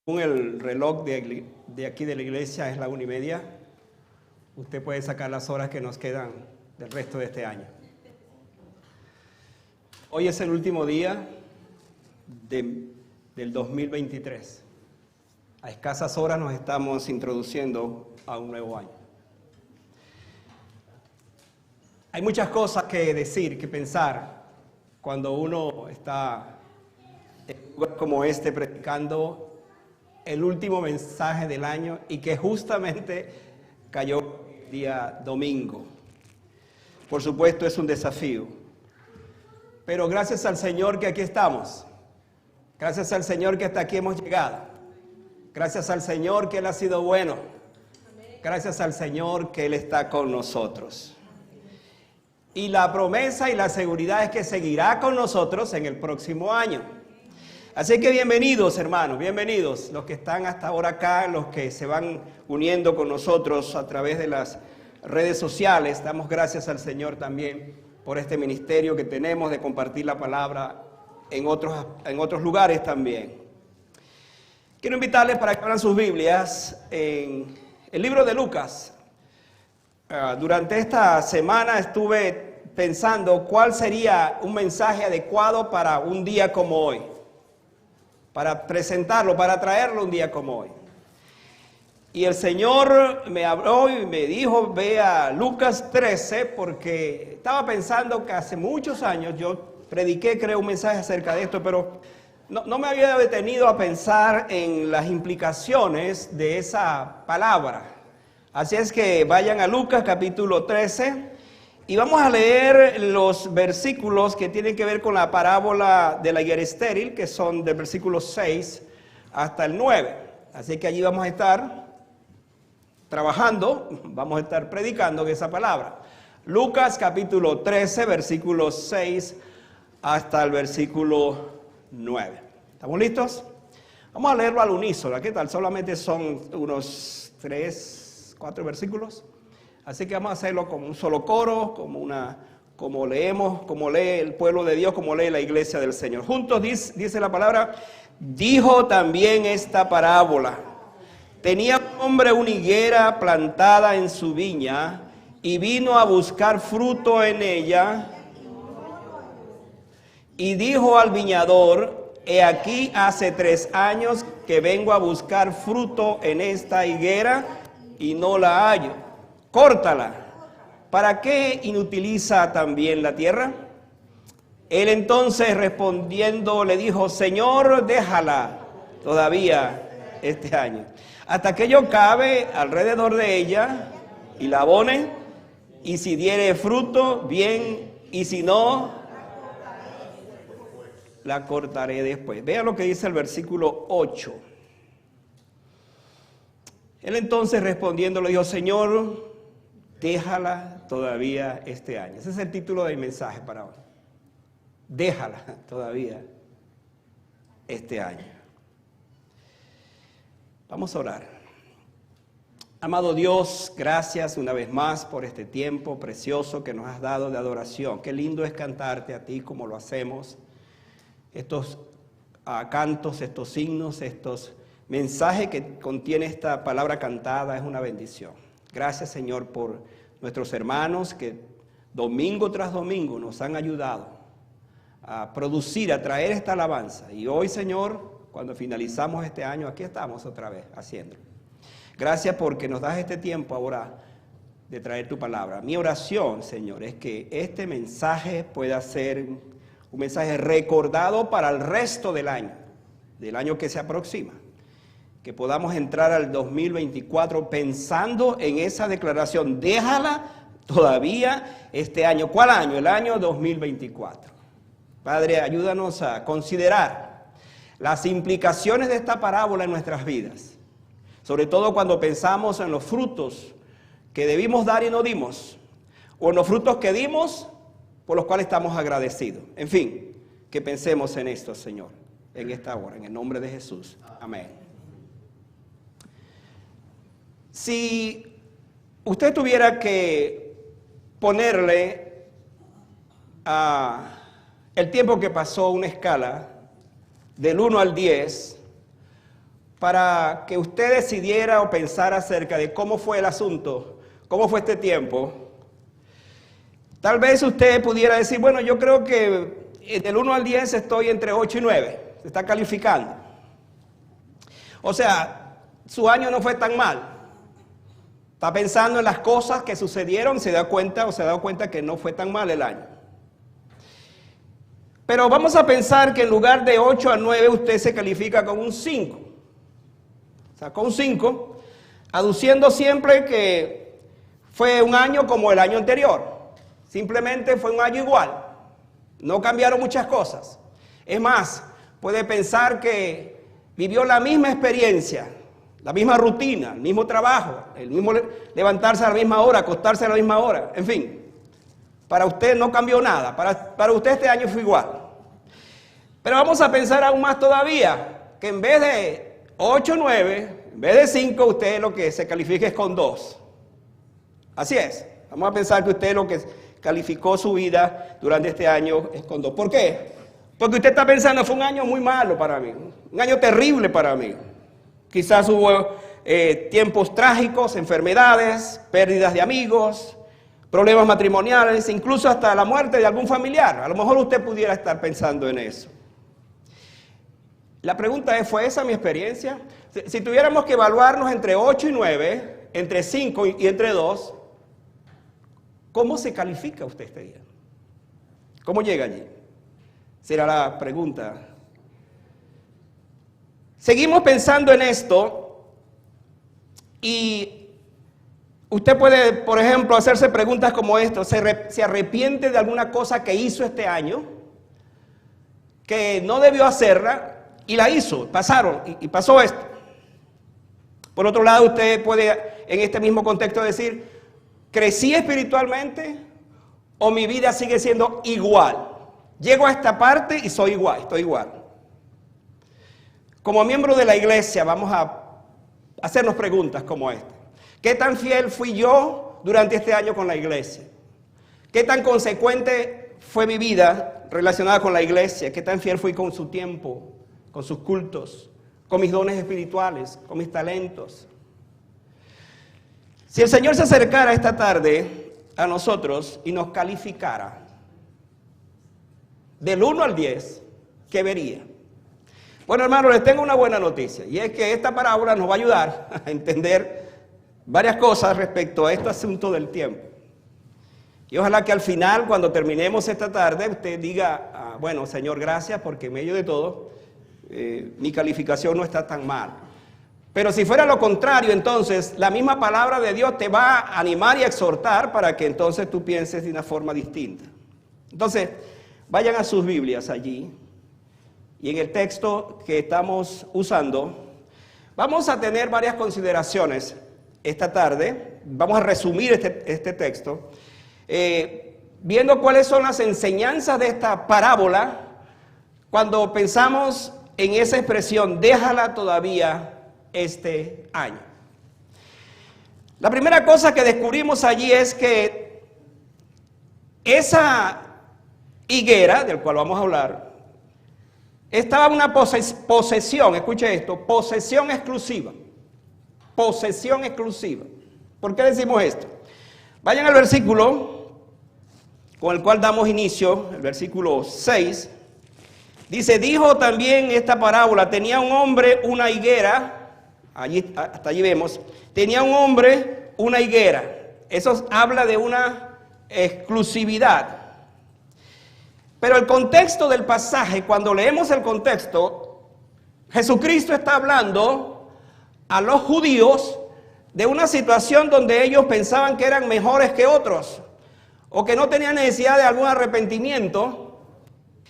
Según el reloj de aquí de la iglesia es la 1:30. Usted puede sacar las horas que nos quedan del resto de este año. Hoy es el último día del 2023. A escasas horas nos estamos introduciendo a un nuevo año. Hay muchas cosas que decir, que pensar, cuando uno está en un lugar como este predicando el último mensaje del año y que justamente cayó el día domingo. Por supuesto es un desafío, pero gracias al Señor que aquí estamos, gracias al Señor que hasta aquí hemos llegado, gracias al Señor que Él ha sido bueno, gracias al Señor que Él está con nosotros. Y la promesa y la seguridad es que seguirá con nosotros en el próximo año. Así que bienvenidos, hermanos, bienvenidos los que están hasta ahora acá, los que se van uniendo con nosotros a través de las redes sociales. Damos gracias al Señor también por este ministerio que tenemos de compartir la palabra en otros lugares también. Quiero invitarles para que abran sus Biblias en el libro de Lucas. Durante esta semana estuve pensando cuál sería un mensaje adecuado para un día como hoy, para presentarlo, para traerlo un día como hoy. Y el Señor me habló y me dijo, ve a Lucas 13, porque estaba pensando que hace muchos años yo prediqué, creo, un mensaje acerca de esto, pero no me había detenido a pensar en las implicaciones de esa palabra. Así es que vayan a Lucas capítulo 13 y vamos a leer los versículos que tienen que ver con la parábola de la higuera estéril, que son del versículo 6 hasta el 9. Así que allí vamos a estar trabajando, vamos a estar predicando esa palabra. Lucas capítulo 13, versículos 6 hasta el versículo 9. ¿Estamos listos? Vamos a leerlo al unísono. ¿Qué tal? Solamente son unos 4 versículos. Así que vamos a hacerlo como un solo coro, como lee el pueblo de Dios, como lee la iglesia del Señor. Juntos dice la palabra, dijo también esta parábola. Tenía un hombre una higuera plantada en su viña y vino a buscar fruto en ella. Y dijo al viñador, he aquí hace 3 años que vengo a buscar fruto en esta higuera y no la hallo. Córtala. ¿Para qué inutiliza también la tierra? Él entonces respondiendo le dijo, Señor, déjala todavía este año, hasta que yo cabe alrededor de ella y la abone, y si diere fruto, bien, y si no, la cortaré después. Vea lo que dice el versículo 8. Él entonces respondiendo le dijo, Señor, déjala todavía este año. Ese es el título del mensaje para hoy. Déjala todavía este año. Vamos a orar. Amado Dios, gracias una vez más por este tiempo precioso que nos has dado de adoración. Qué lindo es cantarte a ti como lo hacemos. Estos cantos, estos himnos, estos mensajes que contiene esta palabra cantada es una bendición. Gracias, Señor, por nuestros hermanos que domingo tras domingo nos han ayudado a producir, a traer esta alabanza. Y hoy, Señor, cuando finalizamos este año, aquí estamos otra vez haciéndolo. Gracias porque nos das este tiempo ahora de traer tu palabra. Mi oración, Señor, es que este mensaje pueda ser un mensaje recordado para el resto del año que se aproxima. Que podamos entrar al 2024 pensando en esa declaración. Déjala todavía este año. ¿Cuál año? El año 2024. Padre, ayúdanos a considerar las implicaciones de esta parábola en nuestras vidas. Sobre todo cuando pensamos en los frutos que debimos dar y no dimos. O en los frutos que dimos por los cuales estamos agradecidos. En fin, que pensemos en esto, Señor, en esta hora. En el nombre de Jesús. Amén. Si usted tuviera que ponerle el tiempo que pasó una escala del 1 al 10 para que usted decidiera o pensara acerca de cómo fue el asunto, cómo fue este tiempo. Tal vez usted pudiera decir, bueno, yo creo que del 1 al 10 estoy entre 8 y 9, se está calificando. O sea, su año no fue tan mal. Está pensando en las cosas que sucedieron, se da cuenta o se ha dado cuenta que no fue tan mal el año. Pero vamos a pensar que en lugar de 8 a 9 usted se califica con un 5. Sacó un 5, aduciendo siempre que fue un año como el año anterior. Simplemente fue un año igual. No cambiaron muchas cosas. Es más, puede pensar que vivió la misma experiencia, la misma rutina, el mismo trabajo, el mismo levantarse a la misma hora, acostarse a la misma hora, en fin. Para usted no cambió nada, para usted este año fue igual. Pero vamos a pensar aún más todavía, que en vez de 8 o 9, en vez de 5, usted lo que se califica es con 2. Así es, vamos a pensar que usted lo que calificó su vida durante este año es con 2. ¿Por qué? Porque usted está pensando, fue un año muy malo para mí, un año terrible para mí. Quizás hubo tiempos trágicos, enfermedades, pérdidas de amigos, problemas matrimoniales, incluso hasta la muerte de algún familiar. A lo mejor usted pudiera estar pensando en eso. La pregunta es, ¿fue esa mi experiencia? Si tuviéramos que evaluarnos entre 8 y 9, entre 5 y entre 2, ¿cómo se califica usted este día? ¿Cómo llega allí? Será la pregunta. Seguimos pensando en esto y usted puede, por ejemplo, hacerse preguntas como esto. ¿Se arrepiente de alguna cosa que hizo este año? Que no debió hacerla y la hizo, y pasó esto. Por otro lado, usted puede en este mismo contexto decir, ¿crecí espiritualmente o mi vida sigue siendo igual? Llego a esta parte y soy igual, estoy igual. Como miembro de la iglesia vamos a hacernos preguntas como esta. ¿Qué tan fiel fui yo durante este año con la iglesia? ¿Qué tan consecuente fue mi vida relacionada con la iglesia? ¿Qué tan fiel fui con su tiempo, con sus cultos, con mis dones espirituales, con mis talentos? Si el Señor se acercara esta tarde a nosotros y nos calificara del 1 al 10, ¿qué vería? Bueno, hermanos, les tengo una buena noticia, y es que esta parábola nos va a ayudar a entender varias cosas respecto a este asunto del tiempo. Y ojalá que al final, cuando terminemos esta tarde, usted diga, bueno, Señor, gracias, porque en medio de todo, mi calificación no está tan mal. Pero si fuera lo contrario, entonces, la misma palabra de Dios te va a animar y a exhortar para que entonces tú pienses de una forma distinta. Entonces, vayan a sus Biblias allí. Y en el texto que estamos usando, vamos a tener varias consideraciones esta tarde. Vamos a resumir este texto, viendo cuáles son las enseñanzas de esta parábola cuando pensamos en esa expresión, déjala todavía este año. La primera cosa que descubrimos allí es que esa higuera, del cual vamos a hablar, estaba en una posesión, escuche esto, posesión exclusiva. Posesión exclusiva. ¿Por qué decimos esto? Vayan al versículo con el cual damos inicio, el versículo 6. Dice, dijo también esta parábola, tenía un hombre una higuera, hasta allí vemos, tenía un hombre una higuera. Eso habla de una exclusividad. Pero el contexto del pasaje, cuando leemos el contexto, Jesucristo está hablando a los judíos de una situación donde ellos pensaban que eran mejores que otros o que no tenían necesidad de algún arrepentimiento.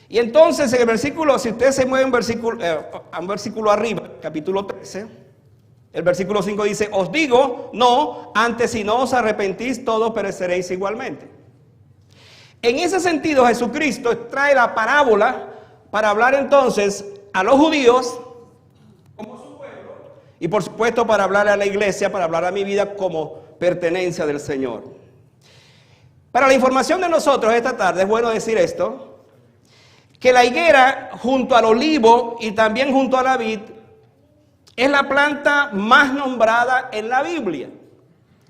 Y entonces en el versículo, si usted se mueve a un versículo arriba, capítulo 13, el versículo 5 dice, os digo, no, antes si no os arrepentís, todos pereceréis igualmente. En ese sentido, Jesucristo trae la parábola para hablar entonces a los judíos como su pueblo y por supuesto para hablar a la iglesia, para hablar a mi vida como pertenencia del Señor. Para la información de nosotros esta tarde es bueno decir esto, que la higuera junto al olivo y también junto a la vid Es la planta más nombrada en la Biblia.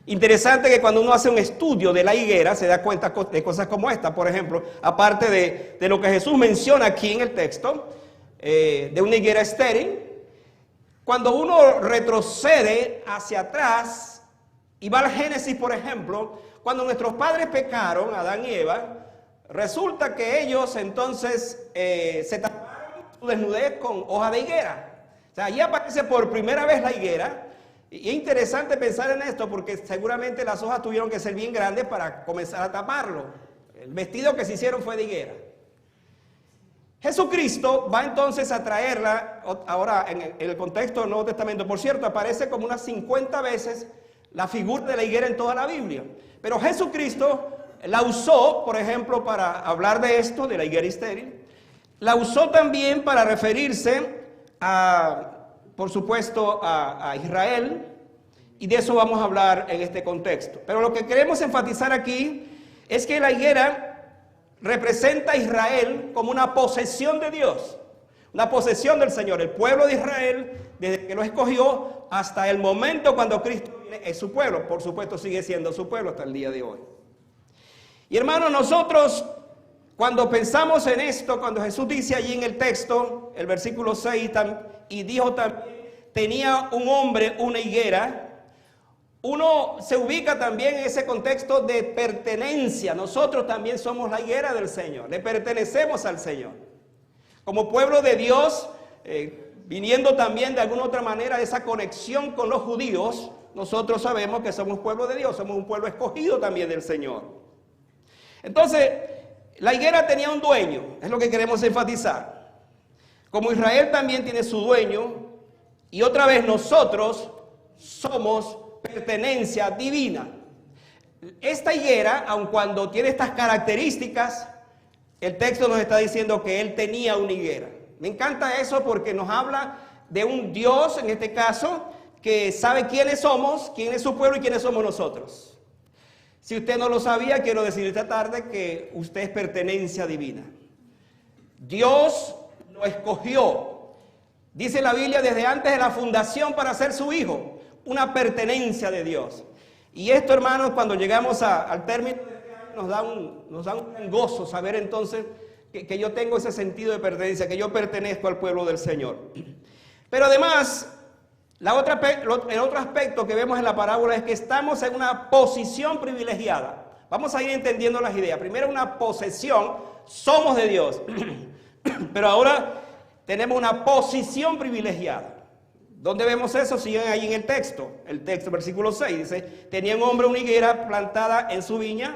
Interesante que cuando uno hace un estudio de la higuera se da cuenta de cosas como esta. Por ejemplo, aparte de lo que Jesús menciona aquí en el texto, de una higuera estéril, cuando uno retrocede hacia atrás y va al Génesis, por ejemplo, cuando nuestros padres pecaron, Adán y Eva, resulta que ellos entonces se taparon su desnudez con hoja de higuera. O sea, allí aparece por primera vez la higuera. Y es interesante pensar en esto porque seguramente las hojas tuvieron que ser bien grandes para comenzar a taparlo. El vestido que se hicieron fue de higuera. Jesucristo va entonces a traerla, ahora en el contexto del Nuevo Testamento, por cierto, aparece como unas 50 veces la figura de la higuera en toda la Biblia. Pero Jesucristo la usó, por ejemplo, para hablar de esto, de la higuera estéril. La usó también para referirse a, por supuesto, a Israel, y de eso vamos a hablar en este contexto. Pero lo que queremos enfatizar aquí es que la higuera representa a Israel como una posesión de Dios, una posesión del Señor. El pueblo de Israel, desde que lo escogió hasta el momento cuando Cristo viene, es su pueblo. Por supuesto, sigue siendo su pueblo hasta el día de hoy. Y hermanos, nosotros cuando pensamos en esto, cuando Jesús dice allí en el texto, el versículo 6, y dijo también, tenía un hombre una higuera, uno se ubica también en ese contexto de pertenencia. Nosotros también somos la higuera del Señor, le pertenecemos al Señor. Como pueblo de Dios, viniendo también de alguna otra manera de esa conexión con los judíos, nosotros sabemos que somos pueblo de Dios, somos un pueblo escogido también del Señor. Entonces, la higuera tenía un dueño, es lo que queremos enfatizar. Como Israel también tiene su dueño, y otra vez nosotros somos pertenencia divina. Esta higuera, aun cuando tiene estas características, el texto nos está diciendo que él tenía una higuera. Me encanta eso porque nos habla de un Dios, en este caso, que sabe quiénes somos, quién es su pueblo y quiénes somos nosotros. Si usted no lo sabía, quiero decir esta tarde que usted es pertenencia divina. Dios lo escogió, dice la Biblia, desde antes de la fundación para ser su hijo. Una pertenencia de Dios. Y esto, hermanos, cuando llegamos al término de este año, nos da un gozo saber entonces que yo tengo ese sentido de pertenencia, que yo pertenezco al pueblo del Señor. Pero además, el otro aspecto que vemos en la parábola es que estamos en una posición privilegiada. Vamos a ir entendiendo las ideas. Primero, una posesión, somos de Dios. Pero ahora tenemos una posición privilegiada. ¿Dónde vemos eso? Siguen ahí en el texto, versículo 6, dice, tenía un hombre una higuera plantada en su viña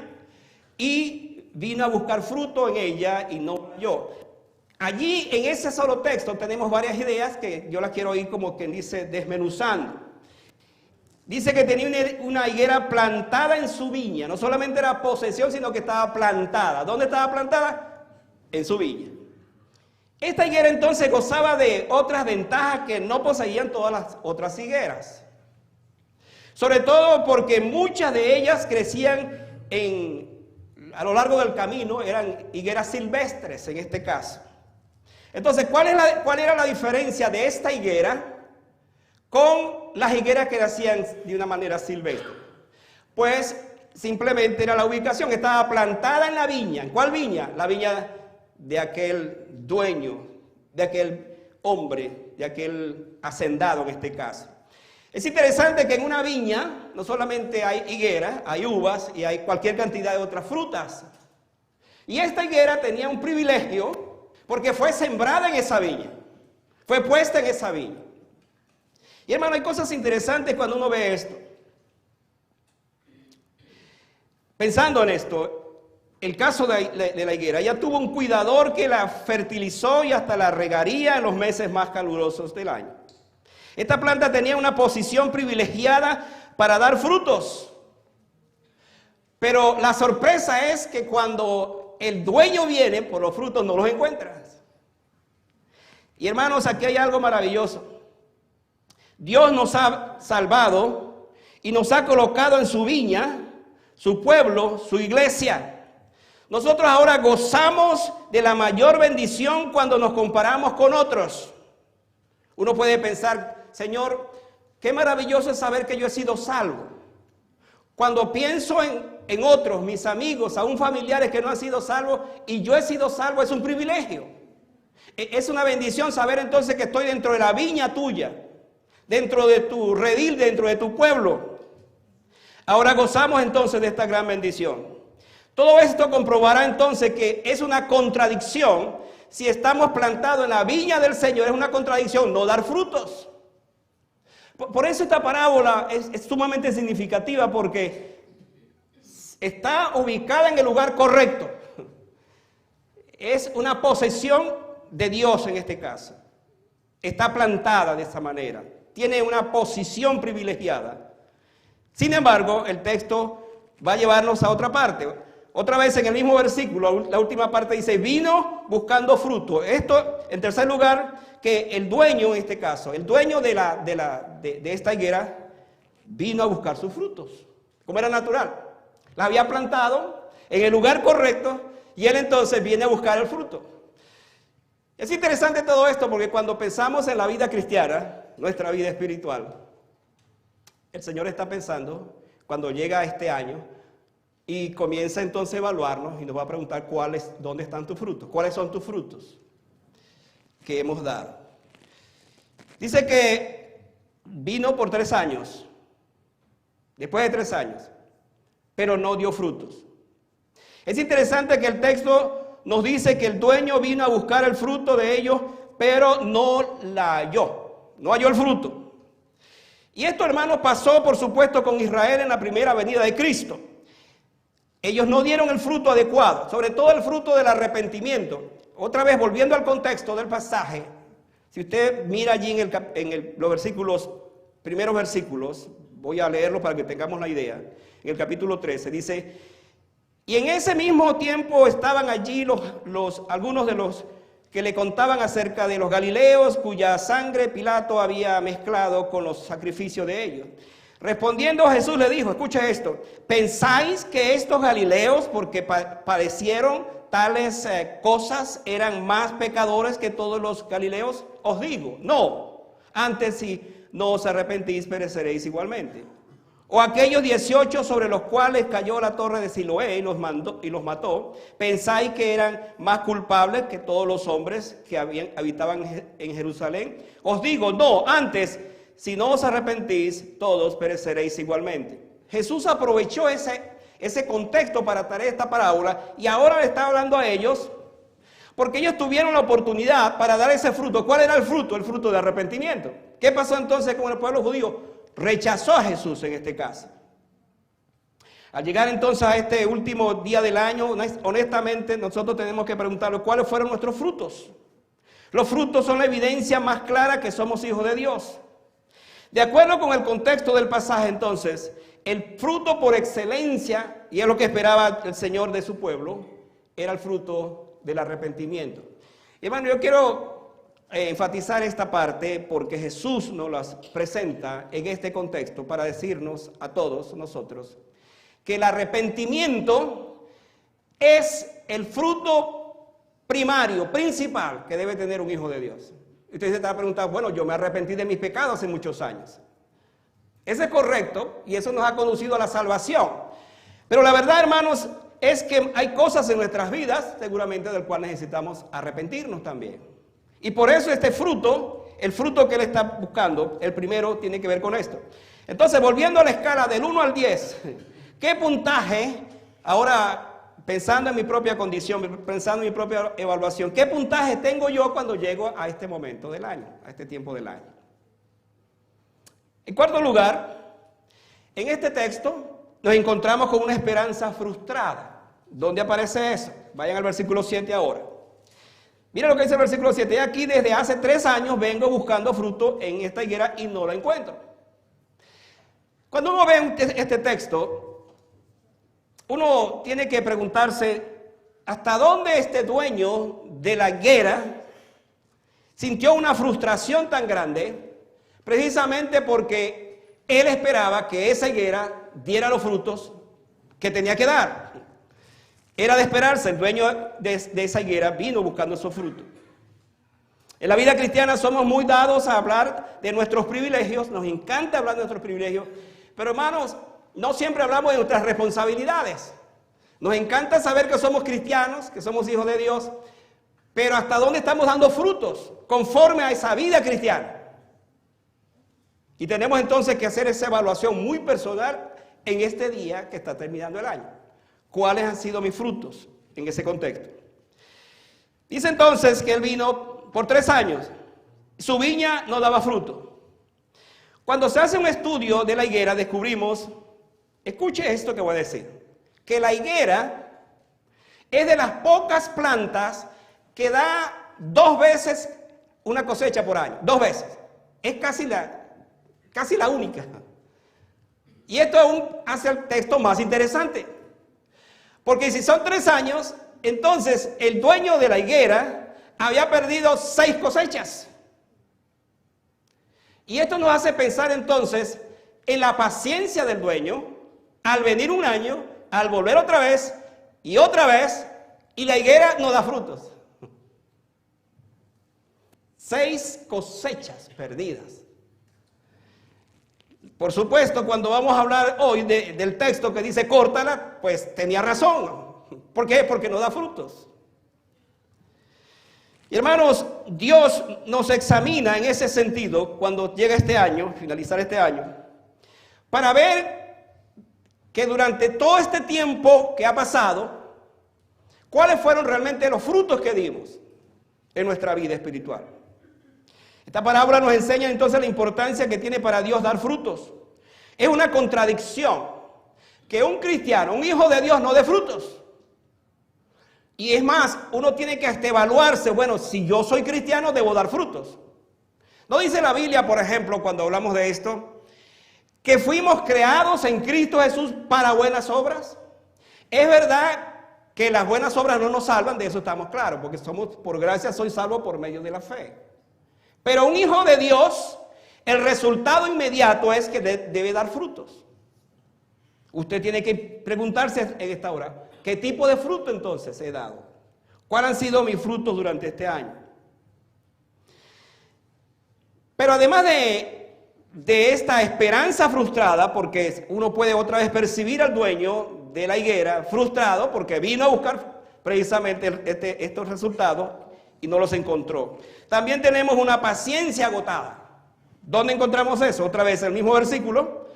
y vino a buscar fruto en ella y no halló. Allí en ese solo texto tenemos varias ideas que yo las quiero ir como quien dice desmenuzando. Dice que tenía una higuera plantada en su viña, no solamente era posesión, sino que estaba plantada. ¿Dónde estaba plantada? En su viña. Esta higuera entonces gozaba de otras ventajas que no poseían todas las otras higueras. Sobre todo porque muchas de ellas crecían a lo largo del camino, eran higueras silvestres en este caso. Entonces, ¿cuál era la diferencia de esta higuera con las higueras que nacían de una manera silvestre? Pues simplemente era la ubicación, estaba plantada en la viña. ¿En cuál viña? La viña de aquel dueño, de aquel hombre, de aquel hacendado en este caso. Es interesante que en una viña no solamente hay higuera, hay uvas y hay cualquier cantidad de otras frutas. Y esta higuera tenía un privilegio porque fue sembrada en esa viña, fue puesta en esa viña. Y hermano, hay cosas interesantes cuando uno ve esto. Pensando en esto, el caso de la higuera, ella tuvo un cuidador que la fertilizó y hasta la regaría en los meses más calurosos del año. Esta planta tenía una posición privilegiada para dar frutos. Pero la sorpresa es que cuando el dueño viene por los frutos no los encuentras. Y hermanos, aquí hay algo maravilloso. Dios nos ha salvado y nos ha colocado en su viña, su pueblo, su iglesia. Nosotros ahora gozamos de la mayor bendición cuando nos comparamos con otros. Uno puede pensar, Señor, qué maravilloso es saber que yo he sido salvo. Cuando pienso en otros, mis amigos, aún familiares que no han sido salvos, y yo he sido salvo, es un privilegio. Es una bendición saber entonces que estoy dentro de la viña tuya, dentro de tu redil, dentro de tu pueblo. Ahora gozamos entonces de esta gran bendición. Todo esto comprobará entonces que es una contradicción. Si estamos plantados en la viña del Señor, es una contradicción no dar frutos. Por eso esta parábola es sumamente significativa, porque está ubicada en el lugar correcto. Es una posesión de Dios en este caso. Está plantada de esa manera. Tiene una posición privilegiada. Sin embargo, el texto va a llevarnos a otra parte. Otra vez en el mismo versículo, la última parte dice, vino buscando fruto. Esto, en tercer lugar, que el dueño, en este caso, el dueño de esta higuera, vino a buscar sus frutos, como era natural. La había plantado en el lugar correcto y él entonces viene a buscar el fruto. Es interesante todo esto porque cuando pensamos en la vida cristiana, nuestra vida espiritual, el Señor está pensando, cuando llega este año, y comienza entonces a evaluarnos y nos va a preguntar dónde están tus frutos, cuáles son tus frutos que hemos dado. Dice que vino por 3 años, después de 3 años, pero no dio frutos. Es interesante que el texto nos dice que el dueño vino a buscar el fruto de ellos, pero no la halló, no halló el fruto. Y esto, hermanos, pasó por supuesto con Israel en la primera venida de Cristo. Ellos no dieron el fruto adecuado, sobre todo el fruto del arrepentimiento. Otra vez, volviendo al contexto del pasaje, si usted mira allí los primeros versículos, voy a leerlo para que tengamos la idea. En el capítulo 13 dice, y en ese mismo tiempo estaban allí algunos de los que le contaban acerca de los galileos, cuya sangre Pilato había mezclado con los sacrificios de ellos. Respondiendo Jesús le dijo, escucha esto, ¿pensáis que estos galileos, porque padecieron tales cosas, eran más pecadores que todos los galileos? Os digo, no, antes si no os arrepentís pereceréis igualmente. O aquellos 18 sobre los cuales cayó la torre de Siloé y los mató, ¿pensáis que eran más culpables que todos los hombres que habitaban en Jerusalén? Os digo, no, antes si no os arrepentís, todos pereceréis igualmente. Jesús aprovechó ese contexto para traer esta parábola y ahora le está hablando a ellos porque ellos tuvieron la oportunidad para dar ese fruto. ¿Cuál era el fruto? El fruto de arrepentimiento. ¿Qué pasó entonces con el pueblo judío? Rechazó a Jesús en este caso. Al llegar entonces a este último día del año, honestamente nosotros tenemos que preguntarnos cuáles fueron nuestros frutos. Los frutos son la evidencia más clara que somos hijos de Dios. De acuerdo con el contexto del pasaje, entonces, el fruto por excelencia, y es lo que esperaba el Señor de su pueblo, era el fruto del arrepentimiento. Y hermano, yo quiero enfatizar esta parte porque Jesús nos las presenta en este contexto para decirnos a todos nosotros que el arrepentimiento es el fruto primario, principal que debe tener un hijo de Dios. Usted se está preguntando, bueno, yo me arrepentí de mis pecados hace muchos años. Eso es correcto y eso nos ha conducido a la salvación. Pero la verdad, hermanos, es que hay cosas en nuestras vidas, seguramente, del cual necesitamos arrepentirnos también. Y por eso este fruto, el fruto que él está buscando, el primero tiene que ver con esto. Entonces, volviendo a la escala del 1 al 10, ¿qué puntaje, ahora pensando en mi propia condición, pensando en mi propia evaluación, qué puntaje tengo yo cuando llego a este momento del año, a este tiempo del año? En cuarto lugar, en este texto nos encontramos con una esperanza frustrada. ¿Dónde aparece eso? Vayan al versículo 7 ahora. Mira lo que dice el versículo 7. Aquí desde hace 3 años vengo buscando fruto en esta higuera y no lo encuentro. Cuando uno ve este texto, uno tiene que preguntarse hasta dónde este dueño de la higuera sintió una frustración tan grande, precisamente porque él esperaba que esa higuera diera los frutos que tenía que dar. Era de esperarse, el dueño de esa higuera vino buscando esos frutos. En la vida cristiana somos muy dados a hablar de nuestros privilegios, nos encanta hablar de nuestros privilegios, pero hermanos, no siempre hablamos de nuestras responsabilidades. Nos encanta saber que somos cristianos, que somos hijos de Dios, pero ¿hasta dónde estamos dando frutos conforme a esa vida cristiana? Y tenemos entonces que hacer esa evaluación muy personal en este día que está terminando el año. ¿Cuáles han sido mis frutos en ese contexto? Dice entonces que él vino por 3 años. Su viña no daba fruto. Cuando se hace un estudio de la higuera, descubrimos, escuche esto que voy a decir, que la higuera es de las pocas plantas que da 2 veces una cosecha por año. 2 veces. Es casi la única. Y esto aún hace el texto más interesante. Porque si son 3 años, entonces el dueño de la higuera había perdido 6 cosechas. Y esto nos hace pensar entonces en la paciencia del dueño al venir un año, al volver otra vez, y la higuera no da frutos. 6 cosechas perdidas. Por supuesto, cuando vamos a hablar hoy del texto que dice córtala, pues tenía razón. ¿Por qué? Porque no da frutos. Y hermanos, Dios nos examina en ese sentido cuando llega este año, finalizar este año, para ver que durante todo este tiempo que ha pasado, cuáles fueron realmente los frutos que dimos en nuestra vida espiritual. Esta parábola nos enseña entonces la importancia que tiene para Dios dar frutos. Es una contradicción que un cristiano, un hijo de Dios, no dé frutos. Y es más, uno tiene que hasta evaluarse, bueno, si yo soy cristiano, debo dar frutos. ¿No dice la Biblia, por ejemplo, cuando hablamos de esto, que fuimos creados en Cristo Jesús para buenas obras? Es verdad que las buenas obras no nos salvan, de eso estamos claros, porque somos, por gracia, soy salvo por medio de la fe. Pero un hijo de Dios, el resultado inmediato es que debe dar frutos. Usted tiene que preguntarse en esta hora, ¿qué tipo de fruto entonces he dado? ¿Cuáles han sido mis frutos durante este año? Pero además de esta esperanza frustrada, porque uno puede otra vez percibir al dueño de la higuera frustrado, porque vino a buscar precisamente estos resultados y no los encontró. También tenemos una paciencia agotada. ¿Dónde encontramos eso? Otra vez el mismo versículo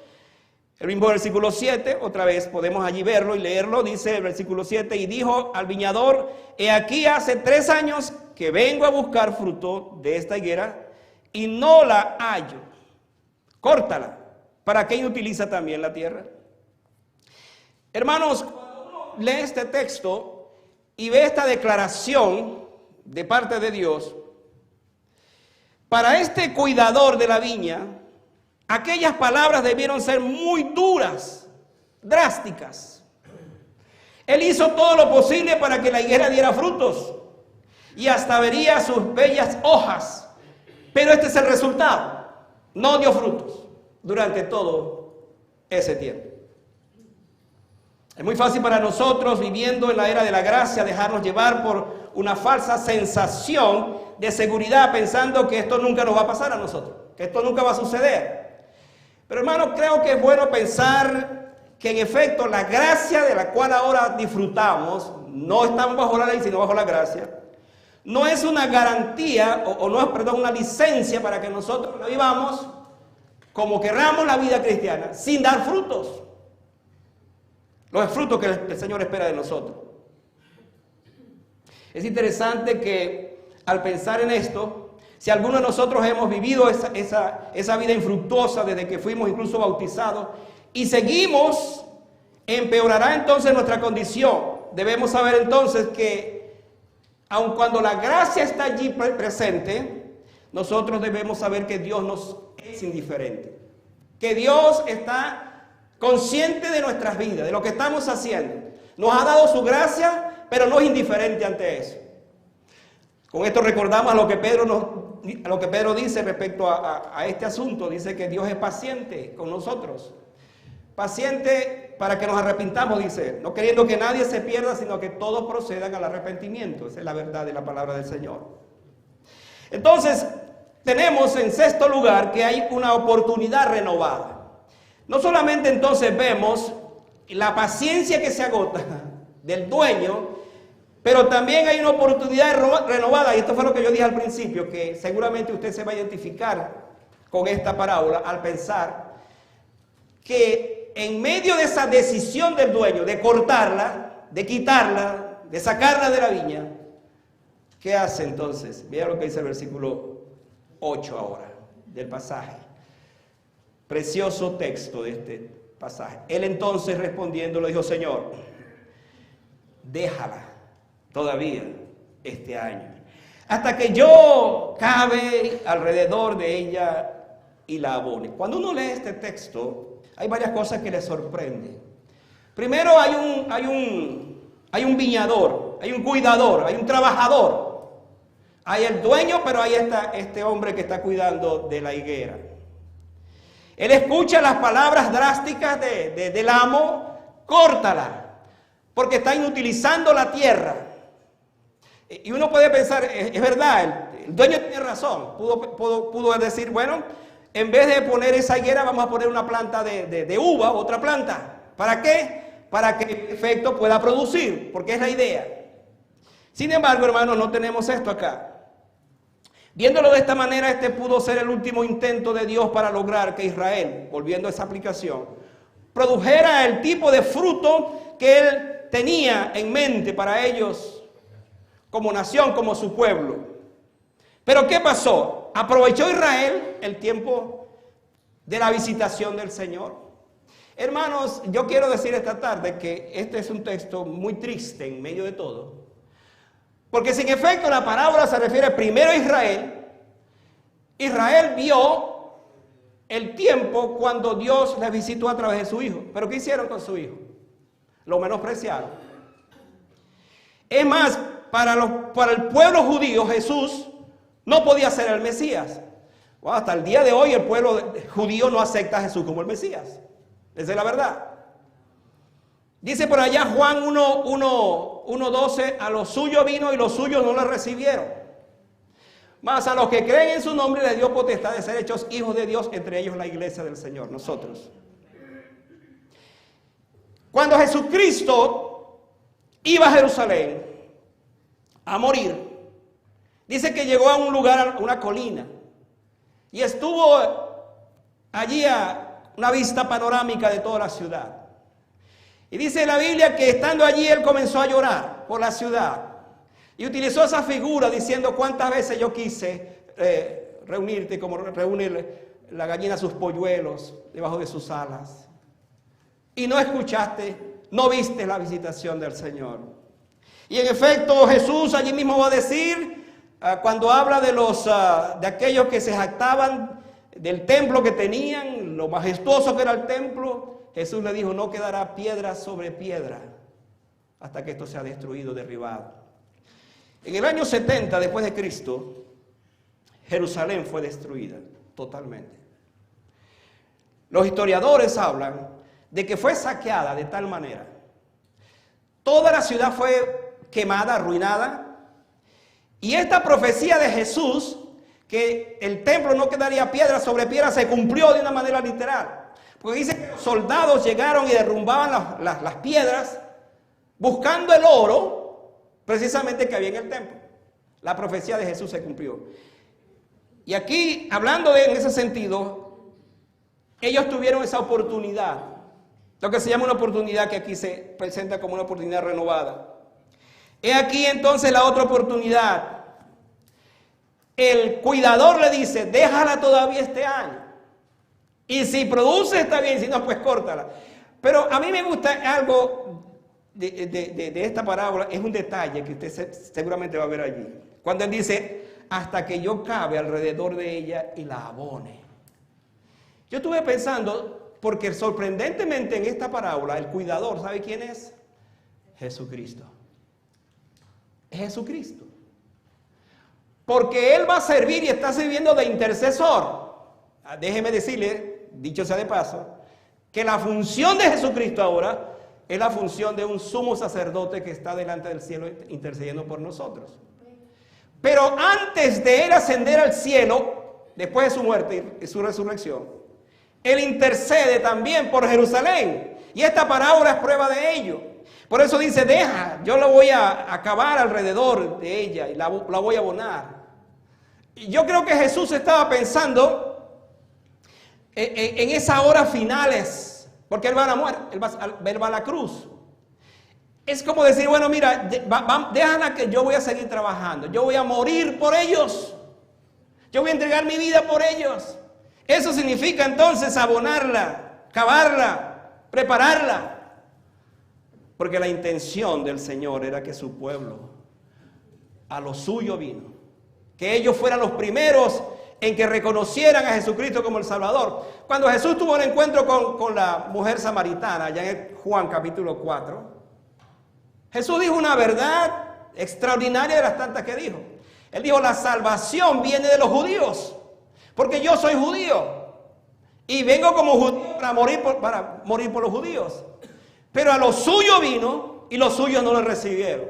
7, otra vez podemos allí verlo y leerlo. Dice el versículo 7, y dijo al viñador, he aquí hace 3 años que vengo a buscar fruto de esta higuera y no la hallo. Córtala. ¿Para qué utiliza también la tierra? Hermanos, cuando uno lee este texto y ve esta declaración de parte de Dios, para este cuidador de la viña, aquellas palabras debieron ser muy duras, drásticas. Él hizo todo lo posible para que la higuera diera frutos y hasta vería sus bellas hojas, pero este es el resultado, no dio frutos durante todo ese tiempo. Es muy fácil para nosotros, viviendo en la era de la gracia, dejarnos llevar por una falsa sensación de seguridad, pensando que esto nunca nos va a pasar a nosotros, que esto nunca va a suceder. Pero hermano, creo que es bueno pensar que en efecto la gracia de la cual ahora disfrutamos, no estamos bajo la ley, sino bajo la gracia, no es una garantía, no es, una licencia para que nosotros la vivamos como querramos la vida cristiana, sin dar frutos. Los frutos que el Señor espera de nosotros. Es interesante que al pensar en esto, si algunos de nosotros hemos vivido esa vida infructuosa desde que fuimos incluso bautizados y seguimos, empeorará entonces nuestra condición. Debemos saber entonces que aun cuando la gracia está allí presente, nosotros debemos saber que Dios nos es indiferente, que Dios está consciente de nuestras vidas, de lo que estamos haciendo. Nos ha dado su gracia, pero no es indiferente ante eso. Con esto recordamos a lo que Pedro dice respecto a este asunto. Dice que Dios es paciente con nosotros. Paciente para que nos arrepintamos, dice, no queriendo que nadie se pierda, sino que todos procedan al arrepentimiento. Esa es la verdad de la palabra del Señor. Entonces, tenemos en sexto lugar que hay una oportunidad renovada. No solamente entonces vemos la paciencia que se agota del dueño, pero también hay una oportunidad renovada, y esto fue lo que yo dije al principio, que seguramente usted se va a identificar con esta parábola al pensar que en medio de esa decisión del dueño de cortarla, de quitarla, de sacarla de la viña, ¿qué hace entonces? Vea lo que dice el versículo 8 ahora del pasaje. Precioso texto de este pasaje. Él entonces respondiendo le dijo: Señor, déjala todavía este año, hasta que yo cabe alrededor de ella y la abone. Cuando uno lee este texto, hay varias cosas que le sorprenden. Primero, hay un viñador, hay un cuidador, hay un trabajador. Hay el dueño, pero ahí está este hombre que está cuidando de la higuera. Él escucha las palabras drásticas del amo: córtala, porque está inutilizando la tierra. Y uno puede pensar, es verdad, el dueño tiene razón. Pudo decir, bueno, en vez de poner esa higuera, vamos a poner una planta de uva, otra planta. ¿Para qué? Para que el efecto pueda producir, porque es la idea. Sin embargo, hermanos, no tenemos esto acá. Viéndolo de esta manera, este pudo ser el último intento de Dios para lograr que Israel, volviendo a esa aplicación, produjera el tipo de fruto que Él tenía en mente para ellos como nación, como su pueblo. Pero ¿qué pasó? ¿Aprovechó Israel el tiempo de la visitación del Señor? Hermanos, yo quiero decir esta tarde que este es un texto muy triste en medio de todo. Porque si en efecto la parábola se refiere primero a Israel, Israel vio el tiempo cuando Dios les visitó a través de su hijo. ¿Pero qué hicieron con su hijo? Lo menospreciaron. Es más, para el pueblo judío, Jesús no podía ser el Mesías. Bueno, hasta el día de hoy el pueblo judío no acepta a Jesús como el Mesías. Esa es la verdad. Dice por allá Juan 1:12, a los suyos vino y los suyos no le recibieron. Mas a los que creen en su nombre les dio potestad de ser hechos hijos de Dios, entre ellos la iglesia del Señor, nosotros. Cuando Jesucristo iba a Jerusalén a morir, dice que llegó a un lugar, a una colina, y estuvo allí a una vista panorámica de toda la ciudad. Y dice la Biblia que estando allí él comenzó a llorar por la ciudad. Y utilizó esa figura diciendo: cuántas veces yo quise reunirte como reúne la gallina sus polluelos debajo de sus alas. Y no escuchaste, no viste la visitación del Señor. Y en efecto Jesús allí mismo va a decir, cuando habla de aquellos que se jactaban del templo que tenían, lo majestuoso que era el templo, Jesús le dijo: no quedará piedra sobre piedra hasta que esto sea destruido, derribado. En el año 70 después de Cristo, Jerusalén fue destruida totalmente. Los historiadores hablan de que fue saqueada de tal manera. Toda la ciudad fue quemada, arruinada. Y esta profecía de Jesús, que el templo no quedaría piedra sobre piedra, se cumplió de una manera literal. Porque dice que los soldados llegaron y derrumbaban las piedras buscando el oro precisamente que había en el templo. La profecía de Jesús se cumplió. Y aquí, hablando en ese sentido, ellos tuvieron esa oportunidad. Lo que se llama una oportunidad que aquí se presenta como una oportunidad renovada. He aquí entonces la otra oportunidad. El cuidador le dice: déjala todavía este año. Y si produce está bien, si no pues córtala. Pero a mí me gusta algo de esta parábola, es un detalle que usted seguramente va a ver allí. Cuando él dice: hasta que yo cabe alrededor de ella y la abone. Yo estuve pensando, porque sorprendentemente en esta parábola el cuidador, ¿sabe quién es? Jesucristo. Es Jesucristo. Porque él va a servir y está sirviendo de intercesor. Déjeme decirle, dicho sea de paso, que la función de Jesucristo ahora es la función de un sumo sacerdote que está delante del cielo intercediendo por nosotros. Pero antes de él ascender al cielo, después de su muerte y su resurrección, él intercede también por Jerusalén. Y esta parábola es prueba de ello. Por eso dice, deja, yo la voy a acabar alrededor de ella y la voy a abonar. Y yo creo que Jesús estaba pensando en esas horas finales, porque él va a la muerte, él va a la cruz. Es como decir, bueno, mira, déjala que yo voy a seguir trabajando, yo voy a morir por ellos, yo voy a entregar mi vida por ellos. Eso significa entonces abonarla, cavarla, prepararla. Porque la intención del Señor era que su pueblo a lo suyo vino. Que ellos fueran los primeros en que reconocieran a Jesucristo como el Salvador. Cuando Jesús tuvo un encuentro con la mujer samaritana, allá en Juan capítulo 4, Jesús dijo una verdad extraordinaria de las tantas que dijo. Él dijo, la salvación viene de los judíos, porque yo soy judío y vengo como judío para morir por los judíos. Pero a lo suyo vino y los suyos no lo recibieron.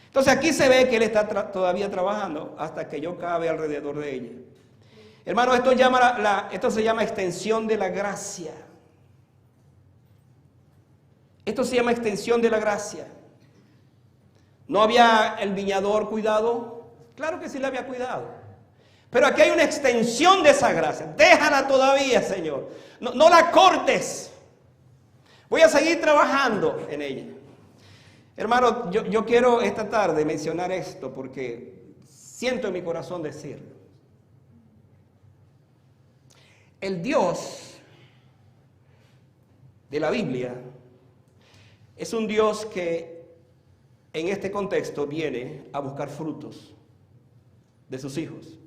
Entonces aquí se ve que él está todavía trabajando hasta que yo cabe alrededor de ella. Hermano, esto se llama extensión de la gracia. Esto se llama extensión de la gracia. ¿No había el viñador cuidado? Claro que sí le había cuidado. Pero aquí hay una extensión de esa gracia. Déjala todavía, Señor. No la cortes. Voy a seguir trabajando en ella. Hermano, yo quiero esta tarde mencionar esto porque siento en mi corazón decirlo. El Dios de la Biblia es un Dios que en este contexto viene a buscar frutos de sus hijos.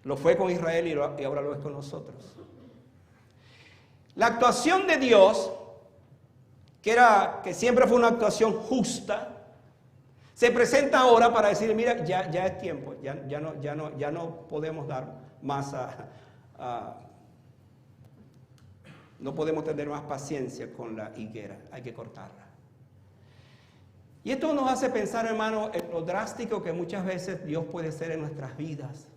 Lo fue con Israel y ahora lo es con nosotros. La actuación de Dios, que siempre fue una actuación justa, se presenta ahora para decir, mira, ya es tiempo, ya no podemos dar más no podemos tener más paciencia con la higuera, hay que cortarla. Y esto nos hace pensar, hermano, en lo drástico que muchas veces Dios puede ser en nuestras vidas.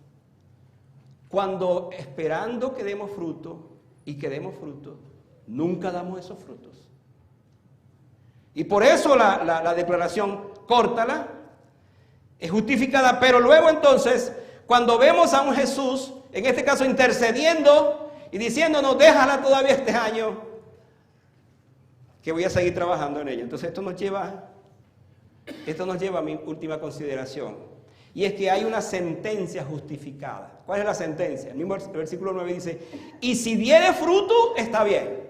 Cuando esperando que demos fruto y que demos fruto, nunca damos esos frutos. Y por eso la declaración, córtala, es justificada. Pero luego entonces, cuando vemos a un Jesús, en este caso intercediendo y diciéndonos, déjala todavía este año, que voy a seguir trabajando en ella. Entonces esto nos lleva a mi última consideración. Y es que hay una sentencia justificada. ¿Cuál es la sentencia? El mismo versículo 9 dice, y si diere fruto, está bien.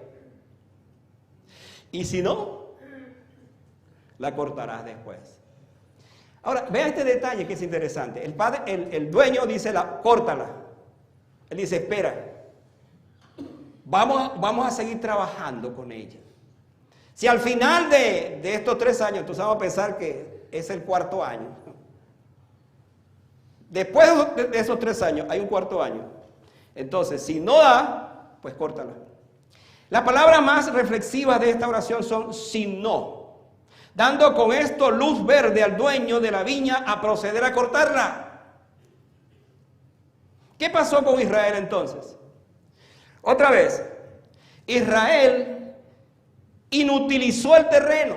Y si no, la cortarás después. Ahora, vea este detalle que es interesante. El dueño dice, córtala. Él dice, espera, vamos a seguir trabajando con ella. Si al final de estos 3 años, entonces vamos a pensar que es el 4º año. Después de esos 3 años, hay un 4º año. Entonces, si no da, pues córtala. Las palabras más reflexivas de esta oración son, si no, dando con esto luz verde al dueño de la viña a proceder a cortarla. ¿Qué pasó con Israel entonces? Otra vez, Israel inutilizó el terreno.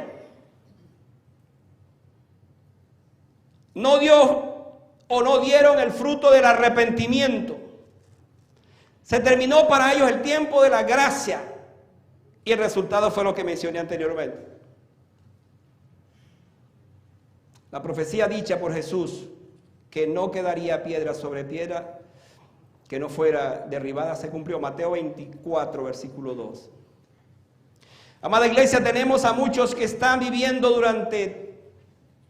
No dieron el fruto del arrepentimiento. Se terminó para ellos el tiempo de la gracia y el resultado fue lo que mencioné anteriormente. La profecía dicha por Jesús, que no quedaría piedra sobre piedra que no fuera derribada, se cumplió. Mateo 24, versículo 2. Amada iglesia, tenemos a muchos que están viviendo durante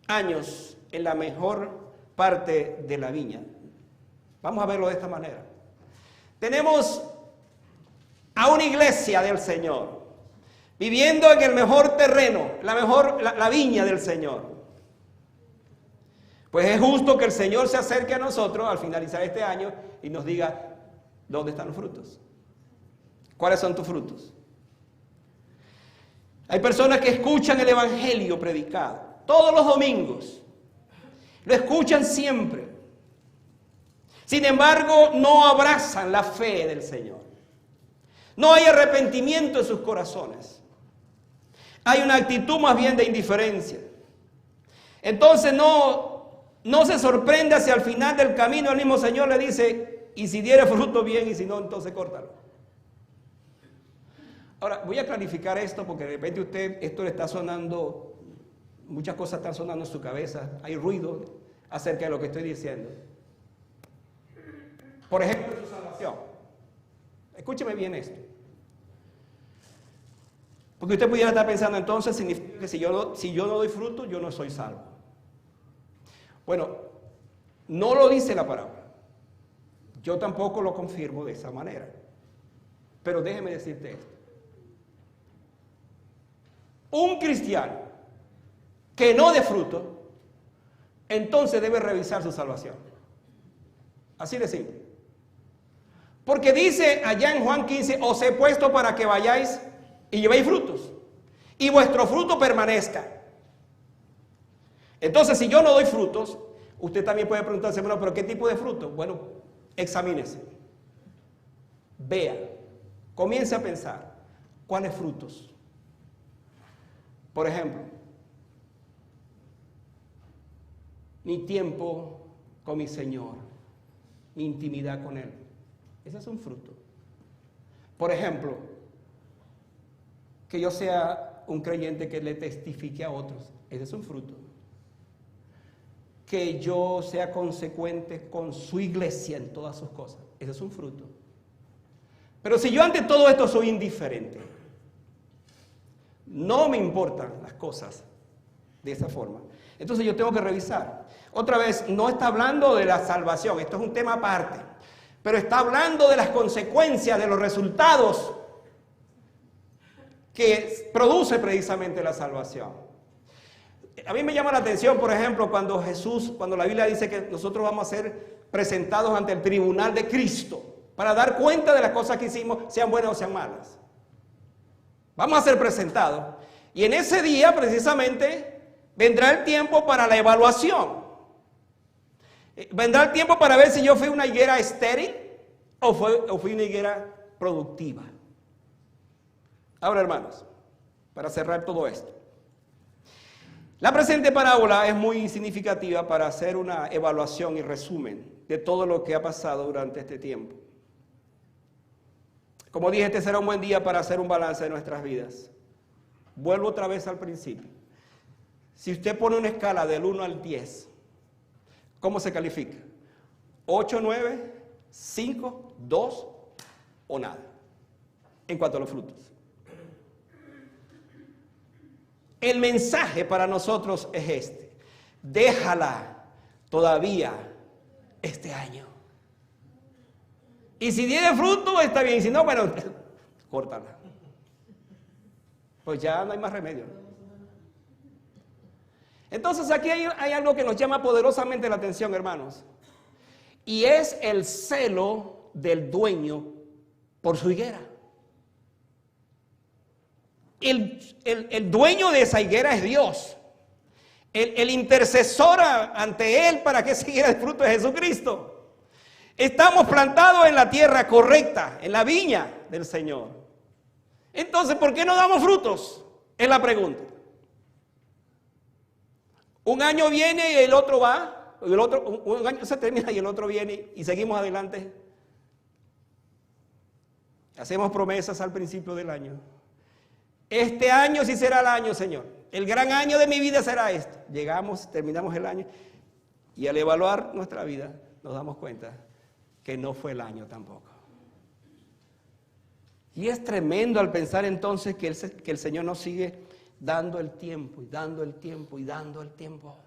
años en la mejor parte de la viña. Vamos a verlo de esta manera. Tenemos a una iglesia del Señor viviendo en el mejor terreno, la viña del Señor. Pues es justo que el Señor se acerque a nosotros al finalizar este año y nos diga, ¿dónde están los frutos? ¿Cuáles son tus frutos? Hay personas que escuchan el evangelio predicado todos los domingos. Lo escuchan siempre. Sin embargo, no abrazan la fe del Señor. No hay arrepentimiento en sus corazones. Hay una actitud más bien de indiferencia. Entonces no se sorprende hacia el final del camino. El mismo Señor le dice, y si diere fruto bien, y si no, entonces córtalo. Ahora, voy a clarificar esto porque de repente esto le está sonando, muchas cosas están sonando en su cabeza, hay ruido acerca de lo que estoy diciendo. Por ejemplo, su salvación. Escúcheme bien esto. Porque usted pudiera estar pensando, entonces significa que si yo no doy fruto, yo no soy salvo. Bueno, no lo dice la palabra. Yo tampoco lo confirmo de esa manera. Pero déjeme decirte esto. Un cristiano que no dé fruto, entonces debe revisar su salvación. Así de simple. Porque dice allá en Juan 15, os he puesto para que vayáis y llevéis frutos, y vuestro fruto permanezca. Entonces, si yo no doy frutos, usted también puede preguntarse, bueno, pero ¿qué tipo de frutos? Bueno, examínese, vea, comience a pensar, ¿cuáles frutos? Por ejemplo, mi tiempo con mi Señor, mi intimidad con Él, ese es un fruto. Por ejemplo, que yo sea un creyente que le testifique a otros, ese es un fruto. Que yo sea consecuente con su iglesia en todas sus cosas, ese es un fruto. Pero si yo ante todo esto soy indiferente, no me importan las cosas de esa forma, entonces yo tengo que revisar. Otra vez, no está hablando de la salvación, esto es un tema aparte, pero está hablando de las consecuencias, de los resultados que produce precisamente la salvación. A mí me llama la atención, por ejemplo, cuando la Biblia dice que nosotros vamos a ser presentados ante el tribunal de Cristo para dar cuenta de las cosas que hicimos, sean buenas o sean malas. Vamos a ser presentados. Y en ese día, precisamente, vendrá el tiempo para la evaluación. Vendrá el tiempo para ver si yo fui una higuera estéril o fui una higuera productiva. Ahora, hermanos, para cerrar todo esto. La presente parábola es muy significativa para hacer una evaluación y resumen de todo lo que ha pasado durante este tiempo. Como dije, este será un buen día para hacer un balance de nuestras vidas. Vuelvo otra vez al principio. Si usted pone una escala del 1 al 10, ¿cómo se califica? 8, 9, 5, 2 o nada, en cuanto a los frutos. El mensaje para nosotros es este: déjala todavía este año. Y si tiene fruto, está bien. Y si no, bueno, córtala. Pues ya no hay más remedio. Entonces aquí hay algo que nos llama poderosamente la atención, hermanos. Y es el celo del dueño por su higuera. El dueño de esa higuera es Dios. El intercesor ante Él para que esa higuera dé fruto es Jesucristo. Estamos plantados en la tierra correcta, en la viña del Señor. Entonces, ¿por qué no damos frutos? Es la pregunta. Un año viene y el otro va, un año se termina y el otro viene y seguimos adelante. Hacemos promesas al principio del año. Este año sí será el año, Señor. El gran año de mi vida será este. Llegamos, terminamos el año y al evaluar nuestra vida nos damos cuenta que no fue el año tampoco. Y es tremendo al pensar entonces que el Señor nos sigue dando el tiempo y dando el tiempo y dando el tiempo.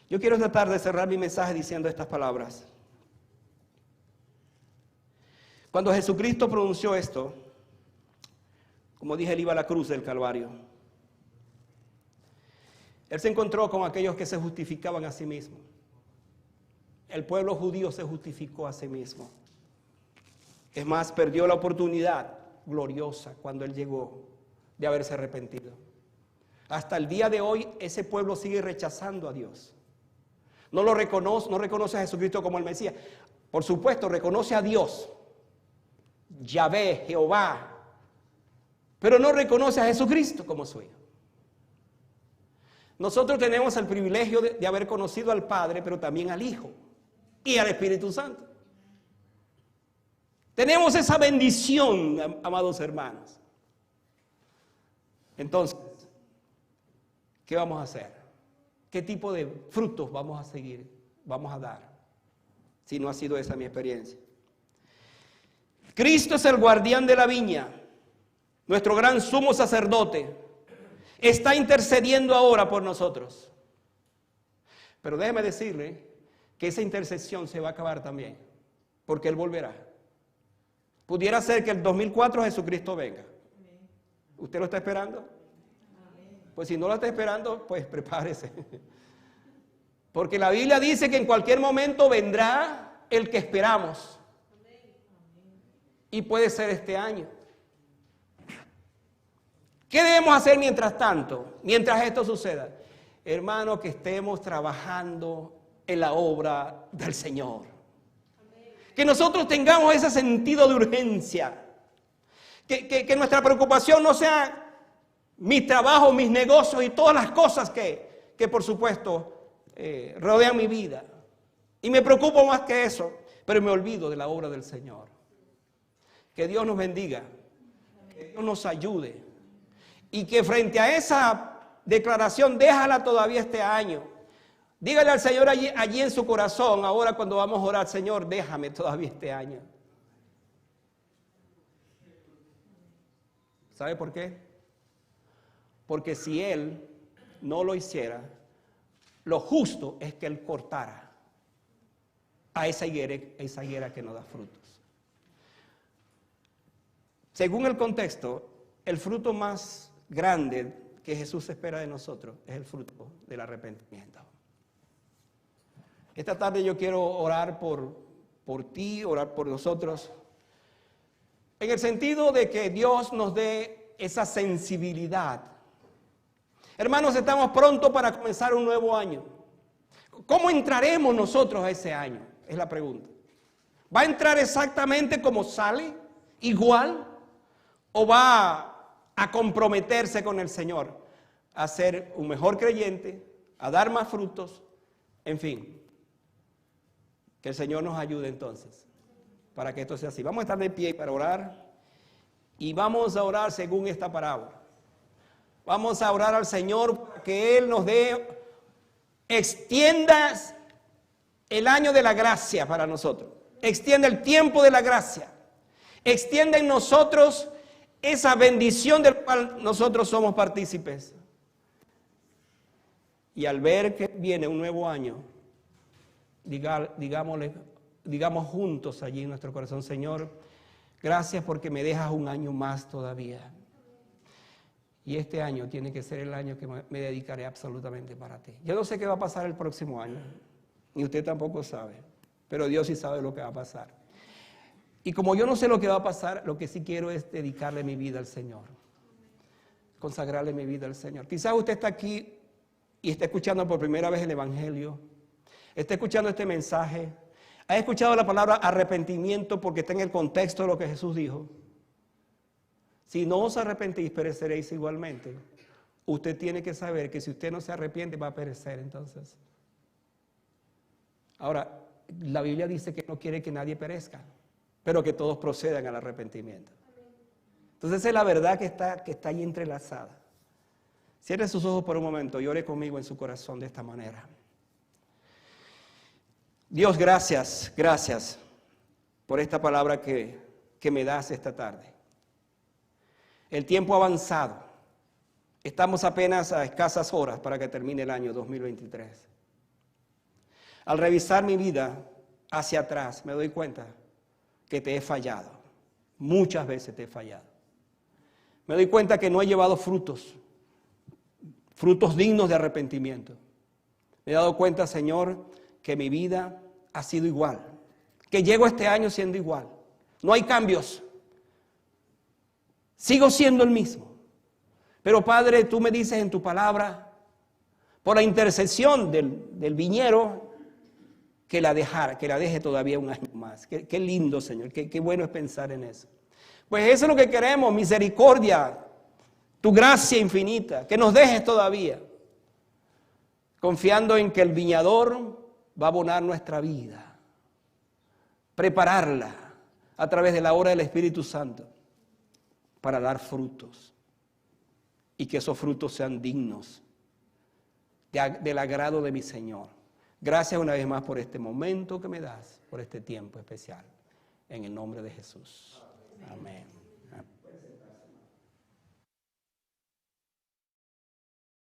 Yo quiero tratar de cerrar mi mensaje diciendo estas palabras. Cuando Jesucristo pronunció esto, como dije, Él iba a la cruz del Calvario. Él se encontró con aquellos que se justificaban a sí mismos. El pueblo judío se justificó a sí mismo. Es más, perdió la oportunidad gloriosa cuando Él llegó de haberse arrepentido. Hasta el día de hoy ese pueblo sigue rechazando a Dios. No lo reconoce, no reconoce a Jesucristo como el Mesías. Por supuesto, reconoce a Dios, Yahvé, Jehová, pero no reconoce a Jesucristo como su Hijo. Nosotros tenemos el privilegio de haber conocido al Padre, pero también al Hijo y al Espíritu Santo. Tenemos esa bendición, amados hermanos. Entonces, ¿qué vamos a hacer? ¿Qué tipo de frutos vamos a seguir, vamos a dar? Si no ha sido esa mi experiencia. Cristo es el guardián de la viña, nuestro gran sumo sacerdote. Está intercediendo ahora por nosotros. Pero déjeme decirle que esa intercesión se va a acabar también, porque Él volverá. Pudiera ser que el 2004 Jesucristo venga. ¿Usted lo está esperando? Pues si no lo está esperando, pues prepárese. Porque la Biblia dice que en cualquier momento vendrá el que esperamos. Y puede ser este año. ¿Qué debemos hacer mientras tanto? Mientras esto suceda. Hermano, que estemos trabajando en la obra del Señor. Que nosotros tengamos ese sentido de urgencia. Que nuestra preocupación no sea mi trabajo, mis negocios y todas las cosas que por supuesto rodean mi vida. Y me preocupo más que eso, pero me olvido de la obra del Señor. Que Dios nos bendiga, que Dios nos ayude y que frente a esa declaración, déjala todavía este año. Dígale al Señor allí en su corazón, ahora cuando vamos a orar, Señor, déjame todavía este año. ¿Sabe por qué? Porque si Él no lo hiciera, lo justo es que Él cortara a esa higuera que no da frutos. Según el contexto, el fruto más grande que Jesús espera de nosotros es el fruto del arrepentimiento. Esta tarde yo quiero orar por ti, orar por nosotros, en el sentido de que Dios nos dé esa sensibilidad. Hermanos, estamos pronto para comenzar un nuevo año. ¿Cómo entraremos nosotros a ese año? Es la pregunta. ¿Va a entrar exactamente como sale? ¿Igual? ¿O va a comprometerse con el Señor? A ser un mejor creyente, a dar más frutos, en fin. Que el Señor nos ayude entonces, para que esto sea así. Vamos a estar de pie para orar, y vamos a orar según esta parábola. Vamos a orar al Señor para que Él nos extienda el año de la gracia para nosotros. Extienda el tiempo de la gracia. Extienda en nosotros esa bendición del cual nosotros somos partícipes. Y al ver que viene un nuevo año, digamos juntos allí en nuestro corazón, Señor, gracias porque me dejas un año más todavía. Y este año tiene que ser el año que me dedicaré absolutamente para ti. Yo no sé qué va a pasar el próximo año, ni usted tampoco sabe, pero Dios sí sabe lo que va a pasar. Y como yo no sé lo que va a pasar, lo que sí quiero es dedicarle mi vida al Señor, consagrarle mi vida al Señor. Quizás usted está aquí y está escuchando por primera vez el Evangelio, está escuchando este mensaje, ha escuchado la palabra arrepentimiento porque está en el contexto de lo que Jesús dijo. Si no os arrepentís, pereceréis igualmente. Usted tiene que saber que si usted no se arrepiente, va a perecer entonces. Ahora, la Biblia dice que no quiere que nadie perezca, pero que todos procedan al arrepentimiento. Entonces esa es la verdad que está ahí entrelazada. Cierre sus ojos por un momento y ore conmigo en su corazón de esta manera. Dios, gracias por esta palabra que me das esta tarde. El tiempo ha avanzado. Estamos apenas a escasas horas para que termine el año 2023. Al revisar mi vida hacia atrás, me doy cuenta que te he fallado. Muchas veces te he fallado. Me doy cuenta que no he llevado frutos dignos de arrepentimiento. Me he dado cuenta, Señor, que mi vida ha sido igual, que llego este año siendo igual. No hay cambios. Sigo siendo el mismo. Pero Padre, tú me dices en tu palabra, por la intercesión del viñero, que la deje todavía un año más. Qué lindo, Señor, qué bueno es pensar en eso. Pues eso es lo que queremos, misericordia, tu gracia infinita, que nos dejes todavía, confiando en que el viñador va a abonar nuestra vida, prepararla a través de la obra del Espíritu Santo para dar frutos y que esos frutos sean dignos del agrado de mi Señor. Gracias una vez más por este momento que me das, por este tiempo especial. En el nombre de Jesús. Amén.